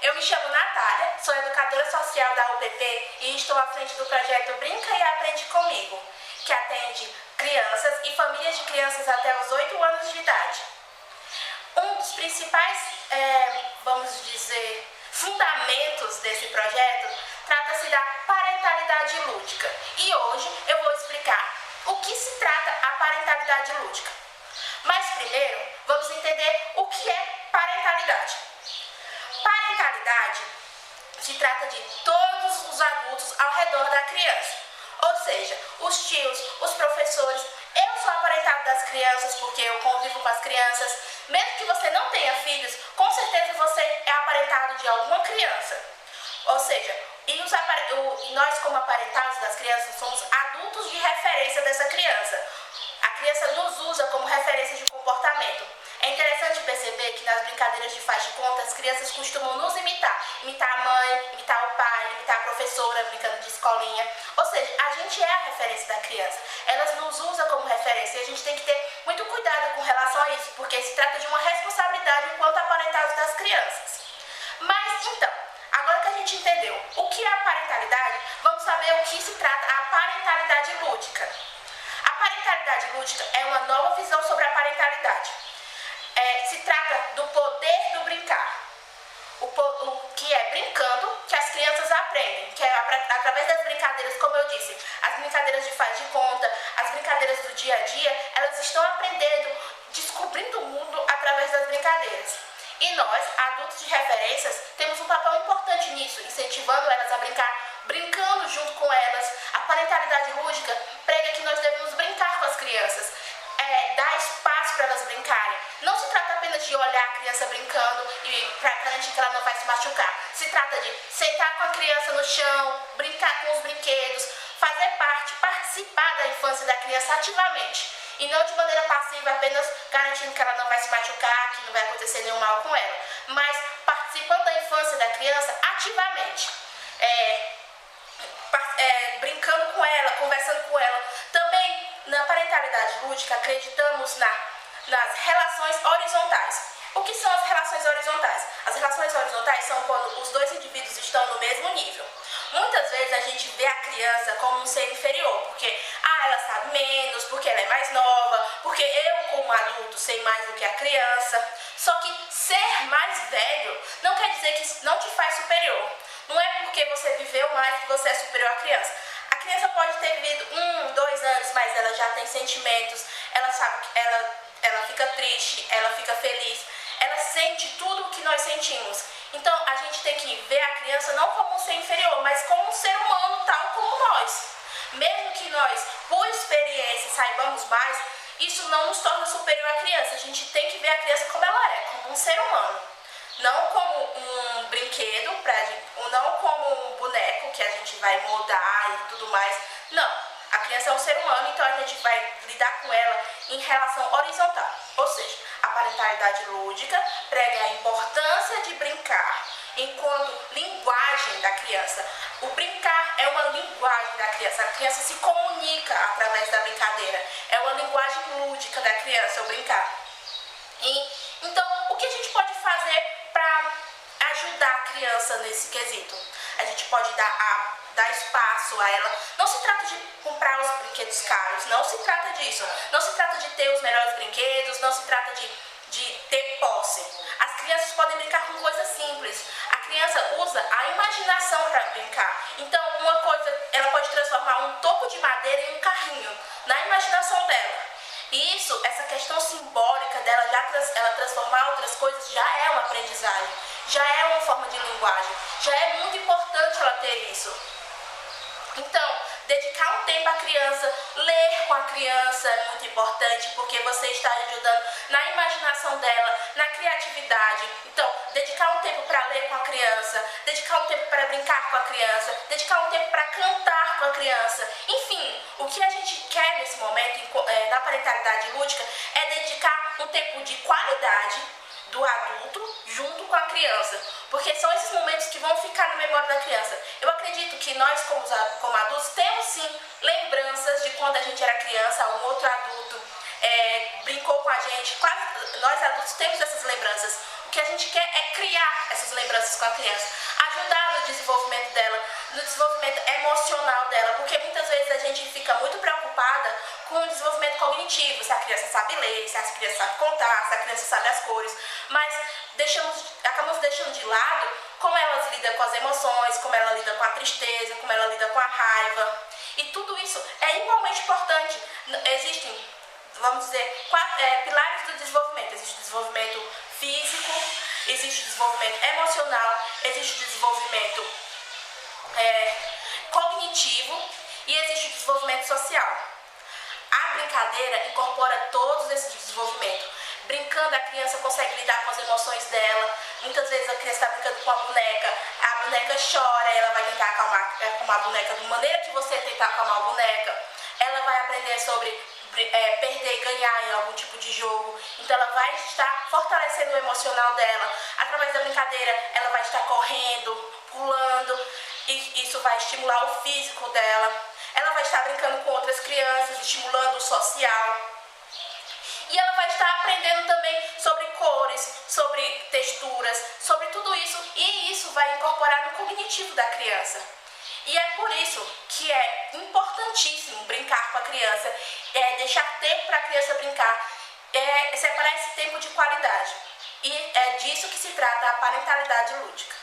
eu me chamo Natália, sou educadora social da UPP e estou à frente do projeto Brinca e Aprende Comigo, que atende crianças e famílias de crianças até os 8 anos de idade. Um dos principais, vamos dizer, fundamentos desse projeto trata-se da parentalidade lúdica. E hoje eu vou explicar o que se trata a parentalidade lúdica. Mas primeiro, vamos entender o que é parentalidade. Parentalidade se trata de todos os adultos ao redor da criança. Ou seja, os tios, os professores. Eu sou aparentado das crianças porque eu convivo com as crianças. Mesmo que você não tenha filhos, com certeza você é aparentado de alguma criança. Ou seja, nós como aparentados das crianças somos adultos de referência dessa criança. A criança nos usa como referência de comportamento. É interessante perceber que nas brincadeiras de faz de conta, as crianças costumam nos imitar. Imitar a mãe, imitar o pai, imitar a professora, brincando de escolinha. Ou seja, a gente é a referência da criança. Elas nos usam como referência e a gente tem que ter muito cuidado com relação a isso, porque se trata de uma responsabilidade enquanto aparentados das crianças. Mas então, agora que a gente entendeu o que é a parentalidade, vamos saber o que se trata a parentalidade lúdica. A parentalidade lúdica é uma nova visão sobre a parentalidade. Se trata do poder do brincar. O que é brincando que as crianças aprendem, que é através das brincadeiras, como eu disse, as brincadeiras de faz de conta, as brincadeiras do dia a dia, elas estão aprendendo, descobrindo o mundo através das brincadeiras. E nós, adultos de referências, temos um papel importante nisso, incentivando elas a brincar, brincando junto com elas. A parentalidade lúdica prega que nós devemos brincar com as crianças, dar espaço para elas brincarem. Não se trata apenas de olhar a criança brincando e para garantir que ela não vai se machucar. Se trata de sentar com a criança no chão, brincar com os brinquedos, fazer parte, participar da infância da criança ativamente. E não de maneira passiva, apenas garantindo que ela não vai se machucar, que não vai acontecer nenhum mal com ela. Mas participando da infância da criança ativamente. Brincando com ela, conversando com ela. Também na parentalidade lúdica acreditamos nas relações horizontais. O que são as relações horizontais? As relações horizontais são quando os dois indivíduos estão no mesmo nível. Muitas vezes a gente vê a criança como um ser inferior, porque ela sabe menos, porque ela é mais nova, porque eu como adulto sei mais do que a criança. Só que ser mais velho não quer dizer que não te faz superior. Não é porque você viveu mais que você é superior à criança. A criança pode ter vivido 1, 2 anos, mas ela já tem sentimentos, ela sabe que ela fica triste, ela fica feliz, ela sente tudo o que nós sentimos. Então a gente tem que ver a criança não como um ser inferior, mas como um ser humano tal como nós. Mesmo que nós, por experiência, saibamos mais, isso não nos torna superior à criança. A gente tem que ver a criança como ela é, como um ser humano. Não como um brinquedo, não como um boneco que a gente vai moldar e tudo mais. Não, a criança é um ser humano, então a gente vai lidar com ela em relação horizontal. Ou seja, a parentalidade lúdica prega a importância de brincar enquanto linguagem da criança. O brincar é uma linguagem da criança. A criança se comunica através da brincadeira. É uma linguagem lúdica da criança, o brincar. Então, o que a gente pode fazer para ajudar a criança nesse quesito? A gente pode dar espaço a ela. Não se trata de comprar os brinquedos caros, não se trata disso. Não se trata de ter os melhores brinquedos, não se trata de ter posse. As crianças podem brincar com coisas simples. A criança usa a imaginação para brincar. Então, uma coisa, ela pode transformar um toco de madeira em um carrinho, na imaginação dela. E isso, essa questão simbólica dela, ela transformar outras coisas, já é uma aprendizagem, já é uma forma de linguagem, já é muito importante ela ter isso. Então, dedicar um tempo à criança, ler com a criança é muito importante, porque você está ajudando na imaginação dela, na criatividade. Então, dedicar um tempo para ler com a criança, dedicar um tempo para brincar com a criança, dedicar um tempo para cantar com a criança. Enfim, o que a gente quer nesse momento, na parentalidade lúdica, é dedicar um tempo de qualidade do adulto junto com a criança, porque são esses momentos que vão ficar na memória da criança. Eu acredito que nós como adultos temos sim lembranças de quando a gente era criança, um outro adulto brincou com a gente. Nós adultos temos essas lembranças. O que a gente gente quer é criar essas lembranças com a criança, ajudar no desenvolvimento dela, no desenvolvimento emocional dela, porque muitas vezes a gente fica muito preocupada com o desenvolvimento cognitivo, se a criança sabe ler, se a criança sabe contar, se a criança sabe as cores, mas acabamos deixando de lado como elas lidam com as emoções, como ela lida com a tristeza, como ela lida com a raiva. E tudo isso é igualmente importante. Existem, vamos dizer, pilares do desenvolvimento. Existe o desenvolvimento físico, existe o desenvolvimento emocional, existe o desenvolvimento cognitivo e existe o desenvolvimento social. A brincadeira incorpora todos esses desenvolvimentos. Brincando, a criança consegue lidar com as emoções dela. Muitas vezes a criança está brincando com a boneca chora, ela vai tentar acalmar a boneca da maneira que você tentar acalmar a boneca. Ela vai aprender sobre perder e ganhar em algum tipo de jogo. Então ela vai estar fortalecendo o emocional dela. Através da brincadeira, ela vai estar correndo, pulando, e isso vai estimular o físico dela. Ela vai estar brincando com outras crianças, estimulando o social. E ela vai estar aprendendo também sobre cores, sobre texturas, sobre tudo isso. E isso vai incorporar no cognitivo da criança. E é por isso que é importantíssimo brincar com a criança, deixar tempo para a criança brincar, separar esse tempo de qualidade. E é disso que se trata a parentalidade lúdica.